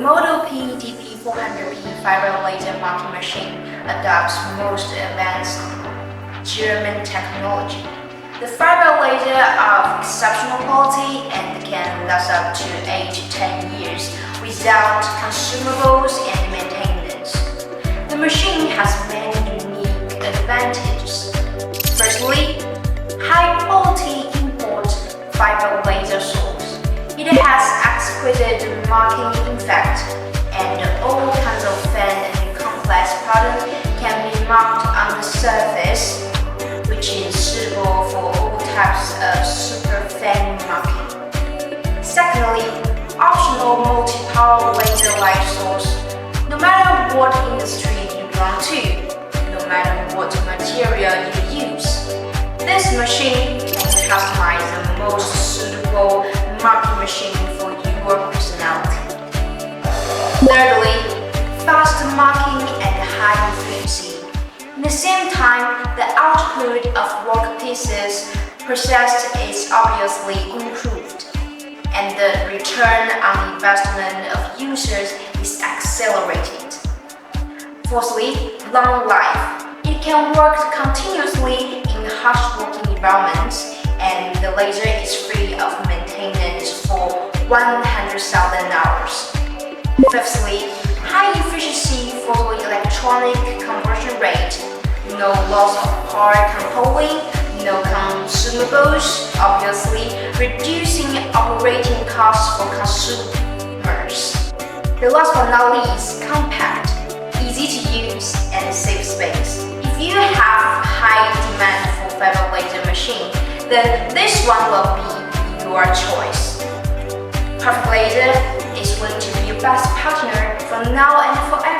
Model P DP400P fiber laser marking machine adopts most advanced German technology. The fiber laser are of exceptional quality and can last up to 8 to 10 years without consumables and maintenance. The machine has many unique advantages. Firstly, high-quality import fiber laser source. It has exquisite marking effect, and all kinds of thin and complex patterns can be marked on the surface, which is suitable for all types of super thin marking. Secondly, optional multi-power laser light source. No matter what industry you belong to, no matter what material you use, this machine can customize the most suitable marking machine for your personality. Thirdly, fast marking and high efficiency. At the same time, the output of workpieces processed is obviously improved, and the return on investment of users is accelerated. Fourthly, long life. It can work continuously in harsh working environments, and the laser is free of maintenance for 100,000 hours. Fifthly, high efficiency photoelectronic conversion rate, no loss of power controlling, no consumables, obviously reducing operating costs for consumers. The last but not least, compact, easy to use, and save space. If you have high demand for fiber laser machine, then this one will be your choice. Perfect Laser is going to be your best partner for now and forever.